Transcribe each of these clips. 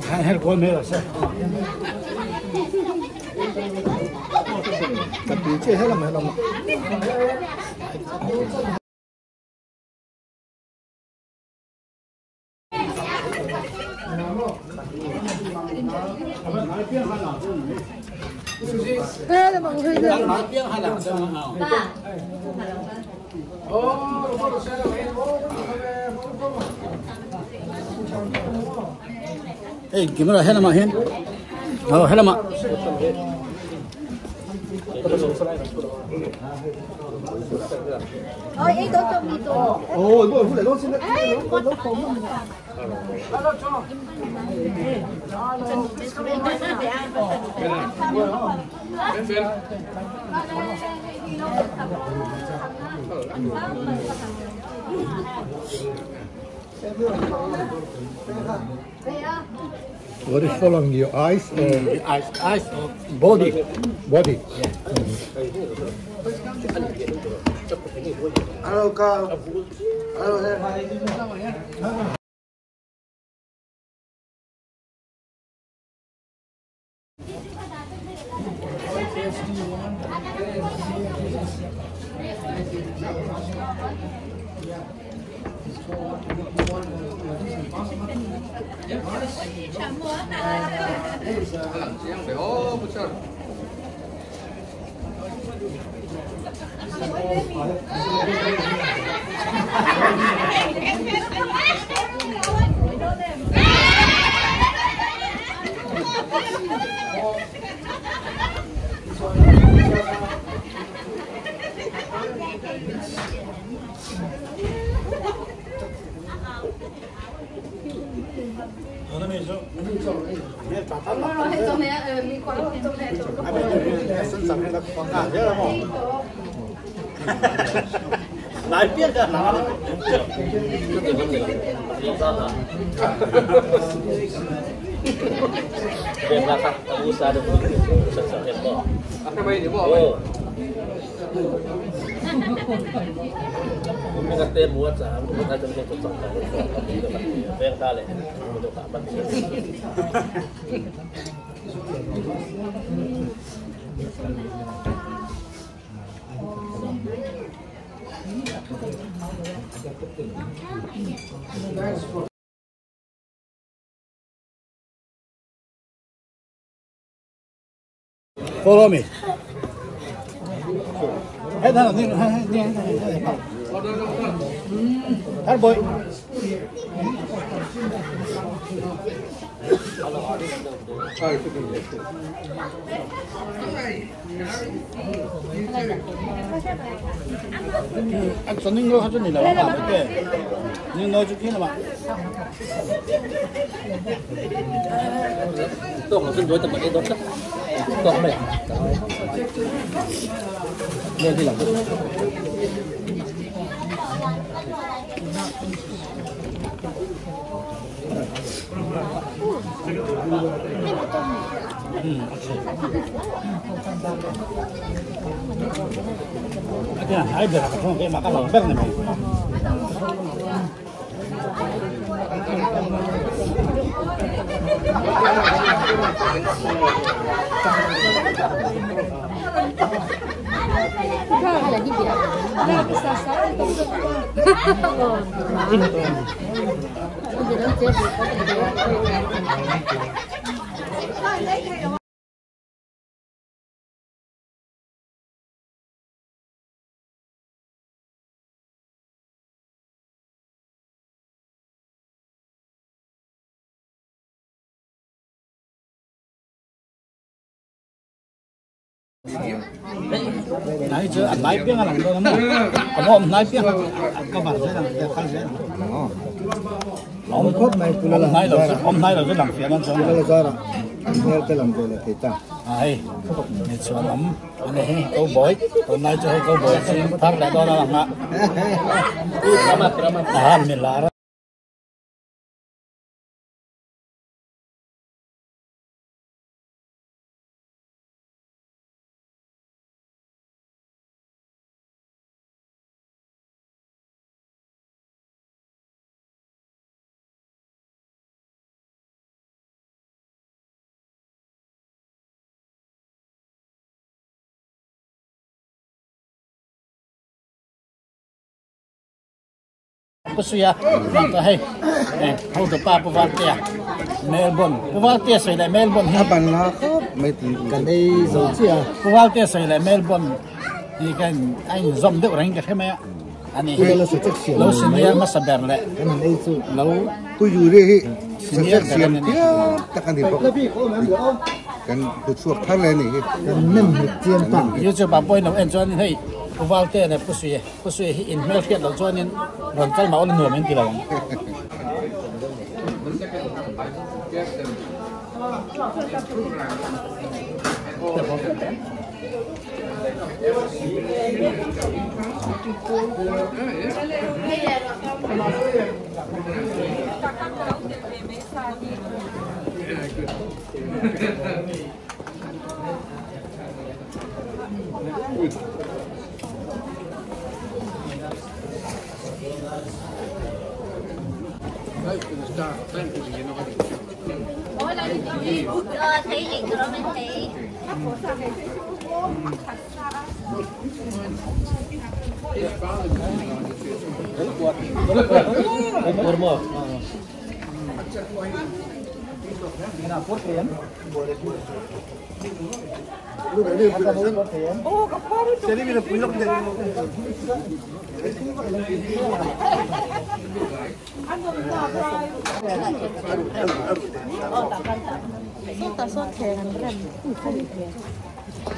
Hai con nữa sao? Cặp gì chứ hết là mày lòng. Thế là mọi người Đang nói tiếng hay là sao nào? Ê, gimana hết mà hen? Hết mà. ôi ấy tôi cho mì tôi Ôi, bố để nó xin đấy. What is following your eyes? Eyes, body. Body. Hello, Carl. Hello, Lại biết ra nó Dia belakang usaha ada sesuatu yang kok. Apa main ni buat? Oh. Mungkin kata buat sah, mungkin ada macam tu sah. Yang kali, untuk tak penting. Follow me. Hết thằng này, hết boy. Anh Xuân Ninh nói cho你来吧，对，你nói cho kia là bạn. Tôi không xin lỗi tập cái đó chắc. Tôi không này. Đây đi làm. Kaya ay bera ka kung kaya makalambер na may. hay là gì vậy đây cái sao sao tôi bây giờ nó chết rồi Nãy chưa ăn lái tiếng là đâu lắm. Còn hôm lái tiếng các bạn sẽ làm khai sẽ. Hôm nay là rất làm phiền lắm sao? Nghe cái làm rồi là thì ta. Ai, mình chưa lắm. Anh này câu bội, hôm nay chơi câu bội xin thắng lại đó là làm ạ. Mình là 不是呀，那个嘿，哎，后头爸不玩的，Melbourne，不玩的谁来 Melbourne？ 他本来没跟你手机啊，不玩的谁来 Melbourne？ 你看，哎，你怎么的人家看没有？อันนี้เราสิเนียมาสับแบบเลยเรากูอยู่ดิเสียเดียวตะกันที่บอกกันผู้ช่วยท่านเลยนี่กันนึ่งเจียนปังอยู่จะแบบป่วยเราเอ็นจวนให้ผู้ว่าเต้เนี่ยผู้ช่วยให้อินเมลเทียเราจวนนี่รอนกันมาเอาหน่วยมันกี่เราthấy gì rồi mình thấy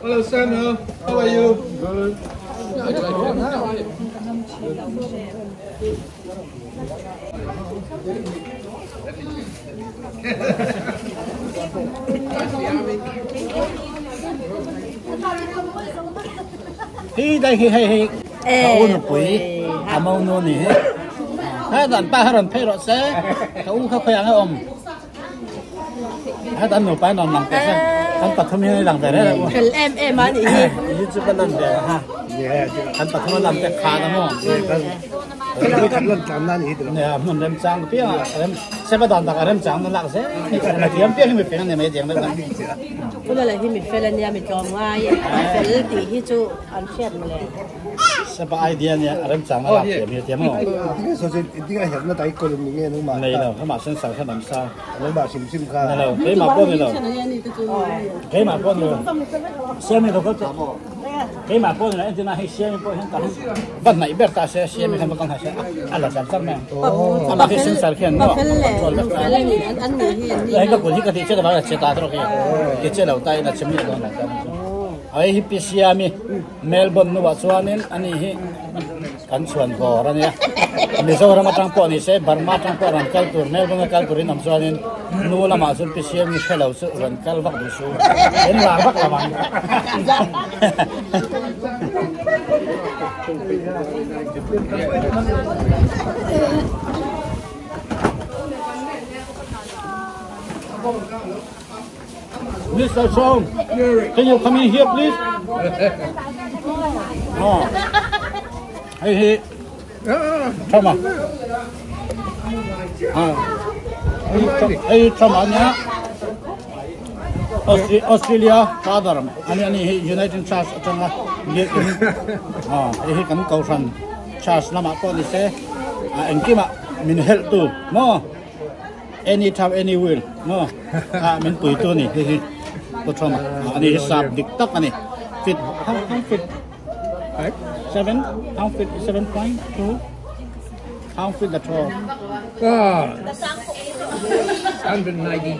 Hello Sam, how are you? Good. Hi đây hi thấu nó quỷ mâu nô nỉ hai đàn ba hai đàn phê rõ xe thấu khá khoe nghe ông hai đàn nổ bài nằm cái xem anh tập thông như làm về đấy em anh ý như chưa có lần về ha anh tập thông làm cái khá lắm không Cái thằng lần chạm nan ý được. nè mình đem trang cái em sẽ bắt đầu đặt em trang nó lạc sẽ là kiếm biết mình phải làm mấy tiếng đấy cái đó là khi mình phải lên nhà mình chọn ngay phải lấy tí khi chú ăn xét mà lên sẽ có idea nha em trang nó lạc kiếm tiếng không Cái số gì cái hiện nó tại con mình nghe nó mà. này đâu, các bạn sẵn sàng làm sao? Nó bảo sim sim kha. Này đâu, cái mà con này đâu, cái mà con rồi, xem này đâu có cái mà con này anh hay xem con hiện tại, vẫn này biết ta sẽ xem cái mà con hay sẽ, là sản xuất mà, là cái sinh sản khen nó, đấy cái của cái chơi là chơi ta thôi cái chơi đầu tay là chấm nhẹ đó là ấy hi PCM Melbourne nó bảo cho nên anh ấy kan chuan go ra nia Mizoram atang po ni se Burma atang po ran kal tur Melbourne kal turin am chuanin nu lama sun PCM ni fellow su ran kal vak du su en la vak lawan Mr. Chong, can you come in here please? Oh. Hey, come on. Hey, come on, yeah. Australia, father. Ani United States, changa. He kan kau san. Charles nama ko ni se. Engkima min help tu. No. Anytime, anywhere. No. Min pui tu ni. Ko chama. Ani sab diktak ani. Fit. How fit? 7 pound fit 7.2 pound fit the 12 190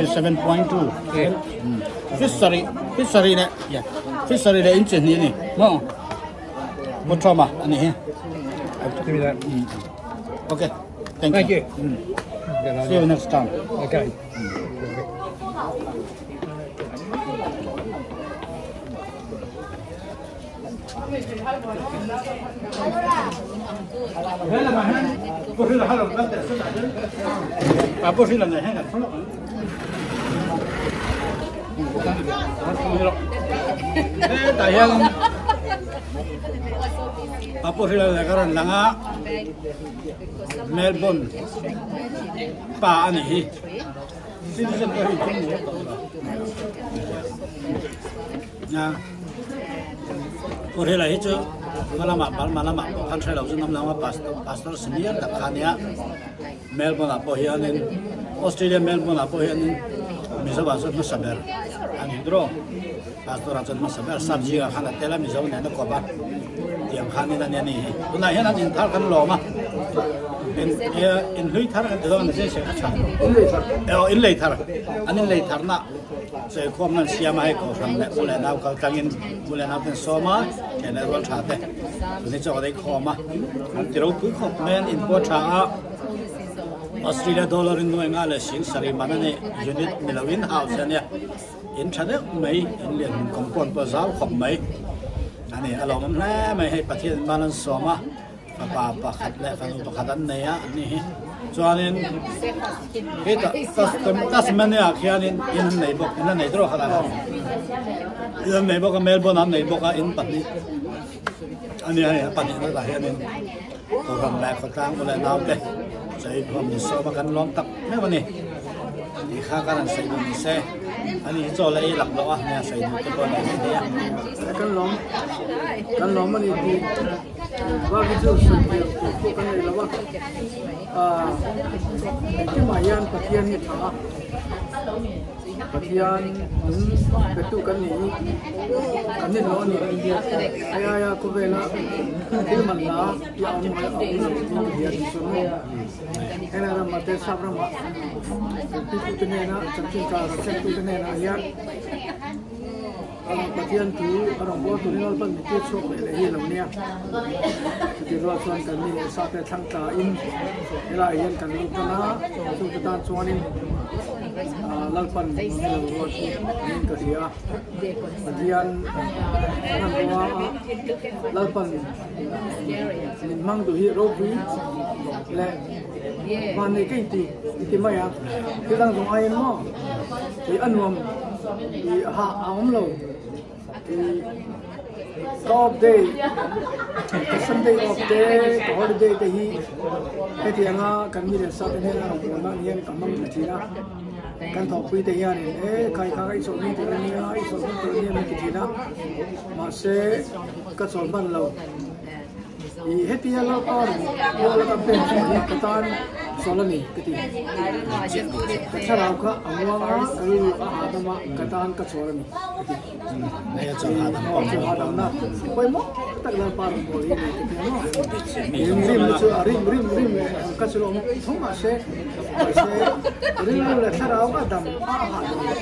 7.2 fishery nè fishery là inch ni ni no một troma anh ấy Give me that. okay thank you see you next time Okay. Apa sih lah hang kan? Tayang apa sih lah karan langa Melbourne pa ani citizen ko hin na ko rela hicho malama kan trai lo jun nam lama pastor senior da khania Melbourne apo hianin Australia Melbourne apo hianin mizo ba so saber an hidro pastor ajan saber sabji ga khana tela mizo ne na ko ba tiang khani na ne ni tuna hian in thar kan lo ma in hui thar kan do na se se cha in lei thar anin lei thar na se khom nan sia ma hai ko ram le ule nau kal kangin ule nau ten so ma ke na ron tha te ni cho dai khom ma ti ro ku khom men in po tha Australia dollar in noi nga le sing sari mana ne unit milawin house ne in thade mai in len kompon po zau khom mai ani alom na mai hai pathian malan so ma pa khat le fa pa khadan ne ya ni chuanin heta tasman ya khianin in nei bok in nei dro khala in nei bok Melbourne nei bok in patni ani ai patni na da hianin ko ram la ko tang ko le naw te sai phom ni so ba kan lom tak me wani ni kha kan sai ni se ani cho le lak lo a ne sai ni ko na ni ya kan lom ani di wa gi chu su ko kan le lo wa cái mà yan pathian ni tha pathian betu kan ni lo ni aya ko vela il man la ya on ma ni dia ni so ena ra mate sabra ma tu ne na chapin ka tu ne na ya pathian tu arong bo tu ni al pan ti chok le hi lo nia ti ro chuan kan ni sa te thang ta in ela yan kan lu kana tu ta chuan in lalpan lo ro chu nin ka dia pathian kan wa lalpan min mang tu hi ro bi le man ni kai ti mai a ti lang dong ai mo ti anwam ti ha aom lo off day, Sunday off day, holiday day hi. Cái thì anh cần như là sao thế là còn bao nhiêu cảm ơn chị đó. Cần thọ quý thế này, cái số này thì anh ấy số tự nhiên mình chị đó, mà sẽ cái số ban lâu. Thì hết thì lâu to rồi, lâu làm bên cái tan số là gì cái gì. Cái sao nào cả, anh nói cái mà cái tan cái số là gì. Này cho Adam Adam na, quay mất tất cả ba bộ này thì nó rim chưa rim cái số không mà sẽ rim là sao nào Adam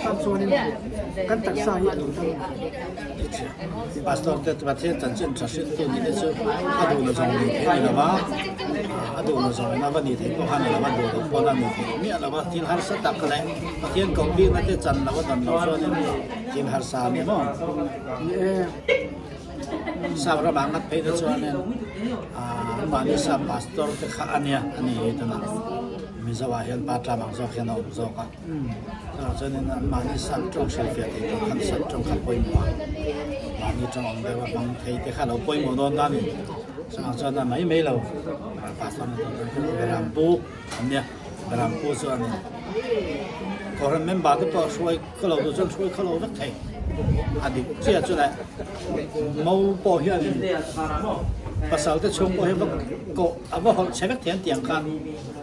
tam số này kan tak sah ya. Pastor te pathe tan chen trasit tu ni de chu adu na jong ni ni la ba adu na jong na ba ni the ko han la ba do ko na ni ni la ba tin har sa tak le pathian ko bi na te chan la ba dan lo so ni tin har sa ni mo sa ra ba ngat pe de chu ne ma ni sa pastor te kha ania ani ta na mi zawa hian pa tra bang zo khian au zo ka cho nên mà đi sắm trong sự việc thì không sắm trong các quầy mua mà đi trong đây mà bằng thấy cái khả năng quầy mua non đó thì cho nên mấy lâu phát xong rồi làm bu nhỉ làm bu cho anh có人们把这个水可lâu就水可lâu rất thấy anh đi chia cho lại mau bảo hiểm bắt đầu tới chung bảo hiểm có vào họ sẽ biết tiền khăn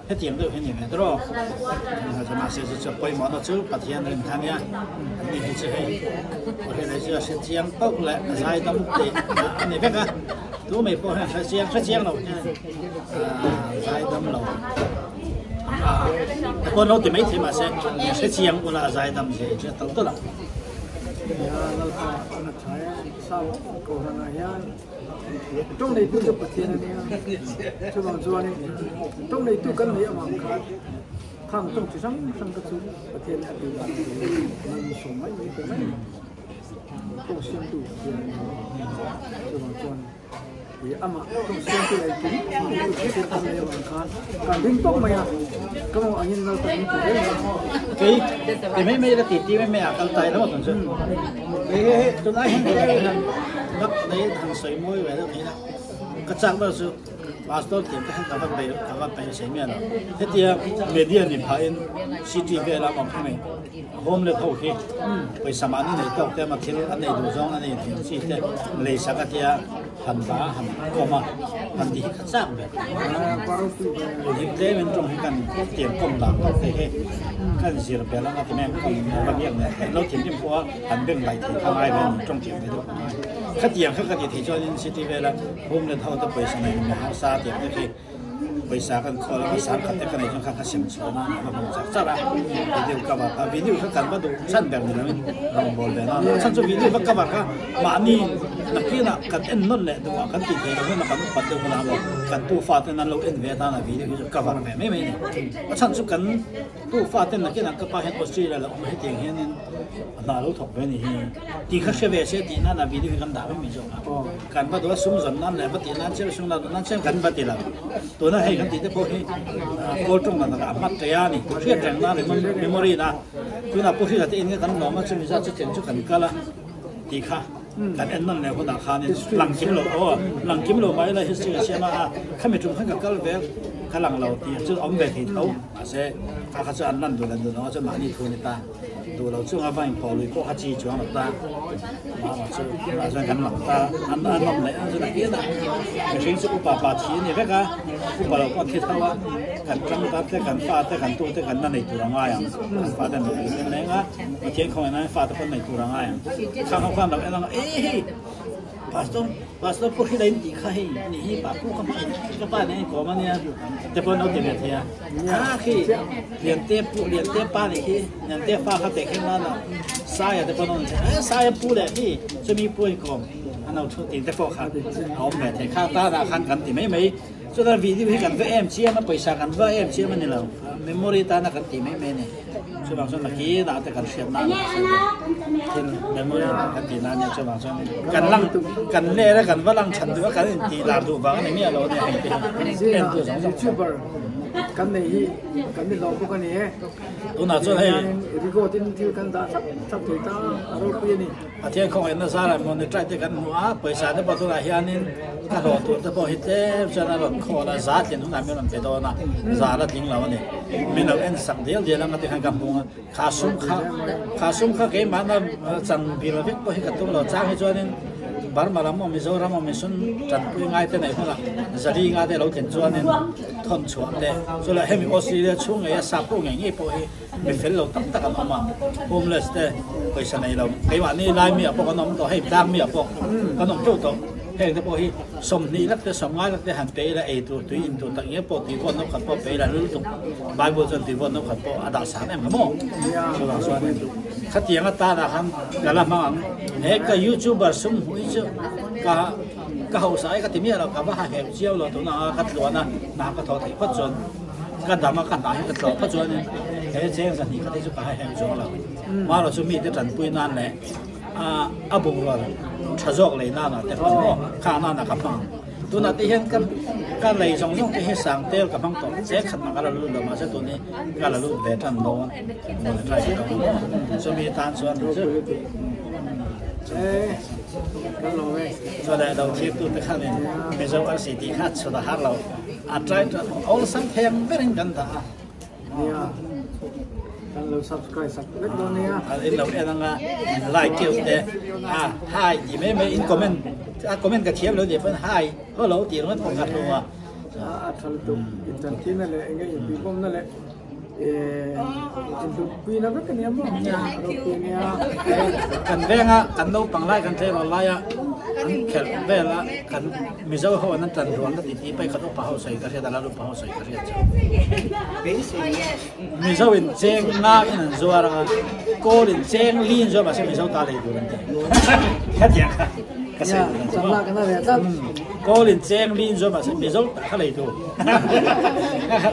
hết tiền được hết nhiều hết rồi cho mà sẽ cho quay món nó chứ bắt tiền lên thang nha đi hết chứ hay có thể là chưa sẽ chiang bốc lại sai tâm để này biết à tôi mấy bảo hiểm sẽ chiang đâu sai tâm đâu con nó thì mấy thì mà sẽ chiang của là sai tâm thì sẽ tổng tốt lắm. Trong này tôi chụp tiền này, chụp bằng chuột này. Trong này tôi cần mấy ông khác, khang trong chỉ sang cái số tiền này từ mình số mấy cái này, không xem đủ tiền, chụp bằng chuột. Thì ama trong xem cái này cũng tôi sẽ làm mấy ông khác, còn đến tóc mày à, các ông anh em nào tận cái mấy cái tít mấy à cái tay nó một tuần trước, cái tôi nói cái nắp đấy thằng sấy môi vậy đó thấy đó, cái trang đó sự pastor tiền cái các bạn phải xem miền thế thì media thì phải city về làm một cái này hôm nay thôi khi bây giờ mà này tao cái mà thiên anh này đồ giống anh này thiên sĩ thế lấy sang cái hành bá hành công hành đi khách sạn vậy thì thế mình trong cái tiền công làm cái gì là bé là cái này còn làm việc nàyเราtiền điểm của hành bên lại thì không ai bên trong tiền cái đó khách tiền thì cho nên city về là hôm nay thôi tao bây giờ này mà xa tiền cái bây giờ kan kalau besar kan tekan itu kan kasih semua orang cara video kabar video kan baru sangat berani orang boleh na sangat video kabar kan mani nak kira kan enon le tu kan tiga orang nak pada mana kan tu faten nan lo en veta na video itu kabar me sangat kan tu faten nak kira kan pahen Australia la umhe ting hen na lo thok ni ti kha se ve se ti na video kan da me jo kan baru sum zon nan le bati nan che sum nan che kan bati la tu na kan ti te po hi ko trong na ka mat ya ni thia tang na le memory na tu na po hi la te in kan no ma chu mi sa chu chen chu kan kala ti kha kan en nan le ko na kha ni lang kim lo mai la history sia na kha me chung kha ka kal ve kha lang lo ti chu om ve thi thau se kha cha an nan du lan du no chu ma ni thu ni taดูเราช่วงอาวันพอเลยก็ฮัจีช่วงตามาช่วงกันหลังตาอันนั้นไหนอันนั้นเยอะนะเป็นสิ่งที่อุปปัตติเนี่ยก็อุปเราก็คิดว่ากันจังตัดแต่กันฟาแต่กันตัวแต่กันนั่นในตัวง่ายฟาแต่ในไหนก็มาเที่ยงของนั้นฟาแต่คนในตัวง่ายข้างความเราเองเอ๊ะpastor pun kita ini kahai ni bapu kapan ni kau mana telepon au dia dia ki lian tepa ni ki lian tepa kat tekin mana saya telepon au saya pu deh ni semi pu ikon anau tu tin telepon kat au me te kat ta kan kan tiไม่so da video hi kan ve em chia ma paisa kan ve em chia ma ni lo memory ta na kan tiไม่ni so bang so laki da te kan share na tin memory kan ti na ni so bang so kan lang kan le la kan wa lang chan du kan ti la du ba ni mi lo ni hai ti en tu song YouTuber kan này lo ko kan ni tu na so hai ri ko tin ti kan da sab ti ta ro pi ni a thian khong en na sa la mon ni trai te kan mua paisa de ba tu la hian in ka lo tu te po hi te cha na lo kho la za tin na me lam te do na za la ting la ni me lo en sak del je la ma ti han kam bung kha sum kha ke ma na chan bi lo vek po hi ka tu lo cha hi cho nên bar malam mo mizoram mo misun chan pu ngai te nei hula zari nga te lo ten chuan nen thon chuan te so la hemi Australia chung e sa pu ngai po hi mi fel lo tak tak ama homeless te paisa nei lo kai wa ni lai mi apo kanom to hei dam mi apo kanom tu to hei te po hi som ni lak te som ngai lak te han pe la e tu in tu tak ye po ti von no khat po pe la lu tu bible chan ti von no khat po ada sa nem mo so la so ni tu khatiang ta da han la ma he ka YouTuber sum hui chu ka hau sai ka timia lo ka ba ha hem chiao lo to na ka tlo na ka tho thai phat chon ka dama ka ta ka tlo phat chon he cheng sa ni ka te chu ka hem chon lo ma lo chu mi te tan pui nan le a bung lo chazok le na te pha mo ka na ka phang tu na te hen ka lei jong jong ke he sang tel ka phang to che khat ma ka lo lu lo ma se tu ni ka lo lu ve tan no mo le trai so mi tan chuan chu kan lo ve cho nên đầu tiên tôi thấy khá là bây giờ anh sĩ thì hát cho nó hát lâu à trai all sang thêm biết anh cần ta nia kan lo subscribe subscribe do nia anh lâu em đang like kêu thế hi thì mấy in comment comment cái chiếm lâu thì vẫn hi hello thì nó không ngắt luôn thằng tụi internet này là anh ấy bị bom này là internet quy nó rất cái niệm mà cần về ngã cần đâu bằng lại cần thế là lại anh kẹt về là cần mình dâu họ anh trần ruộng thì tí bay khát ốp bảo sấy cái đó là ốp bảo sấy cái đó mình dâu in cheng na in zoa ra cô in cheng liên zoa mà xem mình dâu ta lấy được hết tiền cái gì cái này là cô liền cheng liên zoa mà xem mình dâu ta lấy được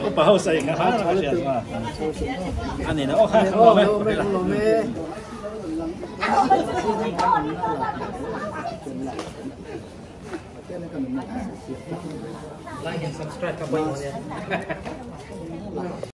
ốp bảo sấy cái đó cái gì mà anh này nó ok không like and subscribe กับ